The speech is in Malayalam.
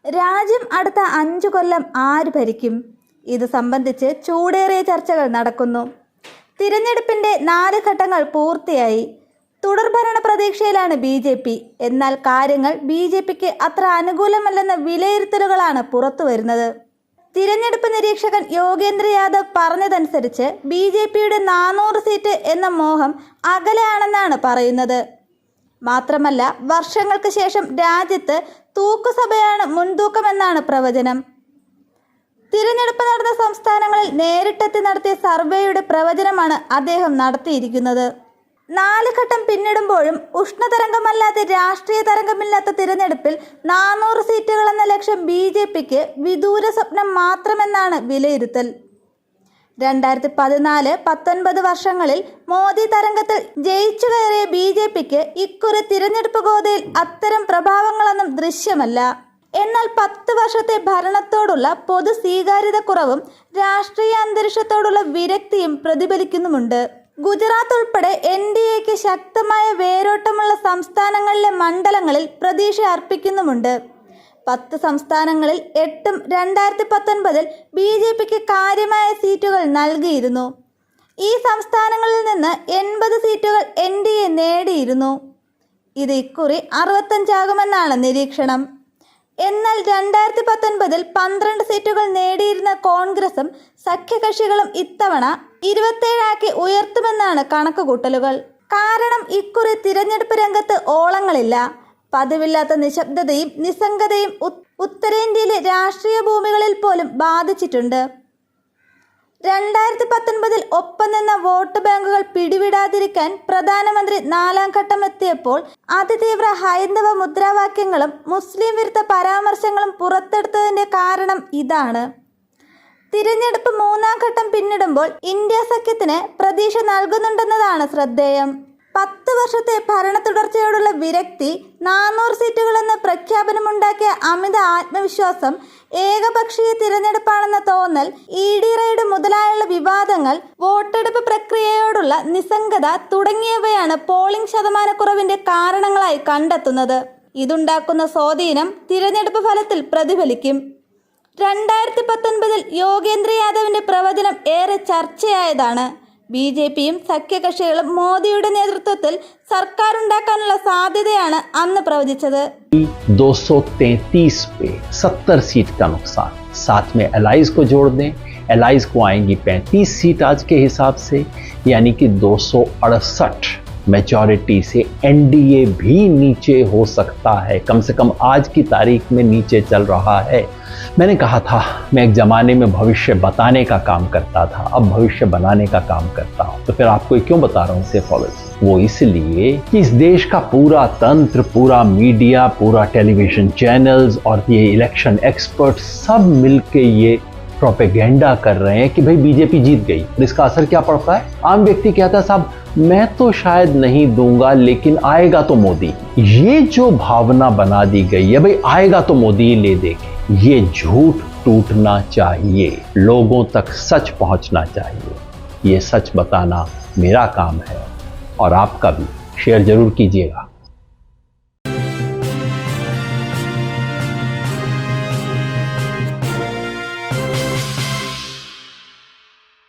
രാജ്യം അടുത്ത 5 കൊല്ലം ആര് ഭരിക്കും? ഇത് സംബന്ധിച്ച് ചൂടേറിയ ചർച്ചകൾ നടക്കുന്നു. തിരഞ്ഞെടുപ്പിൻ്റെ 4 ഘട്ടങ്ങൾ പൂർത്തിയായി. തുടർഭരണ പ്രതീക്ഷയിലാണ് BJP. എന്നാൽ കാര്യങ്ങൾ BJPക്ക് അത്ര അനുകൂലമല്ലെന്ന വിലയിരുത്തലുകളാണ് പുറത്തുവരുന്നത്. തിരഞ്ഞെടുപ്പ് നിരീക്ഷകൻ യോഗേന്ദ്ര യാദവ് പറഞ്ഞതനുസരിച്ച് BJPയുടെ 400 സീറ്റ് എന്ന മോഹം അകലെയാണെന്നാണ് പറയുന്നത്. മാത്രമല്ല, വർഷങ്ങൾക്ക് ശേഷം രാജ്യത്ത് തൂക്കുസഭയാണ് മുൻതൂക്കമെന്നാണ് പ്രവചനം. തിരഞ്ഞെടുപ്പ് നടന്ന സംസ്ഥാനങ്ങളിൽ നേരിട്ടെത്തി നടത്തിയ സർവേയുടെ പ്രവചനമാണ് അദ്ദേഹം നടത്തിയിരിക്കുന്നത്. 4 ഘട്ടം പിന്നിടുമ്പോഴും ഉഷ്ണതരംഗമല്ലാതെ രാഷ്ട്രീയ തരംഗമില്ലാത്ത തിരഞ്ഞെടുപ്പിൽ 400 സീറ്റുകളെന്ന ലക്ഷ്യം BJPക്ക് വിദൂര സ്വപ്നം മാത്രമെന്നാണ് വിലയിരുത്തൽ. 2014-19 വർഷങ്ങളിൽ മോദി തരംഗത്തിൽ ജയിച്ചു കയറിയ BJPക്ക് ഇക്കുറി തിരഞ്ഞെടുപ്പ് ഗോതയിൽ അത്തരം പ്രഭാവങ്ങളൊന്നും ദൃശ്യമല്ല. എന്നാൽ 10 വർഷത്തെ ഭരണത്തോടുള്ള പൊതു സ്വീകാര്യത കുറവും രാഷ്ട്രീയ അന്തരീക്ഷത്തോടുള്ള വിരക്തിയും പ്രതിഫലിക്കുന്നുമുണ്ട്. ഗുജറാത്ത് ഉൾപ്പെടെ NDAക്ക് ശക്തമായ വേരോട്ടമുള്ള സംസ്ഥാനങ്ങളിലെ മണ്ഡലങ്ങളിൽ പ്രതീക്ഷ അർപ്പിക്കുന്നുമുണ്ട്. 10 സംസ്ഥാനങ്ങളിൽ 8ഉം 2019-ൽ BJPക്ക് കാര്യമായ സീറ്റുകൾ നൽകിയിരുന്നു. ഈ സംസ്ഥാനങ്ങളിൽ നിന്ന് 80 സീറ്റുകൾ NDA നേടിയിരുന്നു. ഇത് ഇക്കുറി 65 ആകുമെന്നാണ് നിരീക്ഷണം. എന്നാൽ 2019-ൽ 12 സീറ്റുകൾ നേടിയിരുന്ന കോൺഗ്രസും സഖ്യകക്ഷികളും ഇത്തവണ 27 ആക്കി ഉയർത്തുമെന്നാണ് കണക്കുകൂട്ടലുകൾ. കാരണം ഇക്കുറി തിരഞ്ഞെടുപ്പ് രംഗത്ത് ഓളങ്ങളില്ല. പതിവില്ലാത്ത നിശബ്ദതയും നിസ്സംഗതയും ഉത്തരേന്ത്യയിലെ രാഷ്ട്രീയ ഭൂമികളിൽ പോലും ബാധിച്ചിട്ടുണ്ട്. 2019-ൽ ഒപ്പം നിന്ന വോട്ട് ബാങ്കുകൾ പിടിവിടാതിരിക്കാൻ പ്രധാനമന്ത്രി 4ാം ഘട്ടം എത്തിയപ്പോൾ അതിതീവ്ര ഹൈന്ദവ മുദ്രാവാക്യങ്ങളും മുസ്ലിം വിരുദ്ധ പരാമർശങ്ങളും പുറത്തെടുത്തതിൻ്റെ കാരണം ഇതാണ്. തിരഞ്ഞെടുപ്പ് 3ാം ഘട്ടം പിന്നിടുമ്പോൾ ഇന്ത്യ സഖ്യത്തിന് പ്രതീക്ഷ നൽകുന്നുണ്ടെന്നതാണ് ശ്രദ്ധേയം. 10 വർഷത്തെ ഭരണ തുടർച്ചയോടുള്ള വിരക്തി, 400 സീറ്റുകളെന്ന പ്രഖ്യാപനമുണ്ടാക്കിയ അമിത ആത്മവിശ്വാസം, ഏകപക്ഷീയ തിരഞ്ഞെടുപ്പാണെന്ന തോന്നൽ, ED റെയ്ഡ് മുതലായുള്ള വിവാദങ്ങൾ, വോട്ടെടുപ്പ് പ്രക്രിയയോടുള്ള നിസ്സംഗത തുടങ്ങിയവയാണ് പോളിംഗ് ശതമാനക്കുറവിന്റെ കാരണങ്ങളായി കണ്ടെത്തുന്നത്. ഇതുണ്ടാക്കുന്ന സ്വാധീനം തിരഞ്ഞെടുപ്പ് ഫലത്തിൽ പ്രതിഫലിക്കും. 2019-ൽ യോഗേന്ദ്ര യാദവിന്റെ പ്രവചനം ഏറെ ചർച്ചയായതാണ്. BJPയും സഖ്യകക്ഷികളും മോദിയുടെ നേതൃത്വത്തിൽ സർക്കാർ ഉണ്ടാക്കാനുള്ള സാധ്യതയാണ് അന്ന് പ്രവചിച്ചത്. 233 पे 70 सीट का नुकसान, साथ में एलाइज को जोड़ दें, एलाइज को आएंगी 35 सीट आज के हिसाब से, यानी कि 268 मेजॉरिटी से NDA भी नीचे हो सकता है. कम से कम आज की तारीख में नीचे चल रहा है. मैंने कहा था मैं एक जमाने में भविष्य बताने का काम करता था, अब भविष्य बनाने का काम करता हूं. तो फिर आपको क्यों बता रहा हूं सेफोलॉजी? वो इसलिए कि इस देश का पूरा तंत्र, पूरा मीडिया, पूरा टेलीविजन चैनल्स और ये इलेक्शन एक्सपर्ट सब मिलके ये प्रोपेगेंडा कर रहे हैं कि भाई BJP जीत गई. और इसका असर क्या पड़ता है? आम व्यक्ति कहता है साहब मैं तो शायद नहीं दूंगा लेकिन आएगा तो मोदी. ये जो भावना बना दी गई है भाई आएगा तो मोदी ही ले देंगे, ये झूठ टूटना चाहिए. लोगों तक सच पहुंचना चाहिए. ये सच बताना मेरा काम है और आपका भी. शेयर जरूर कीजिएगा.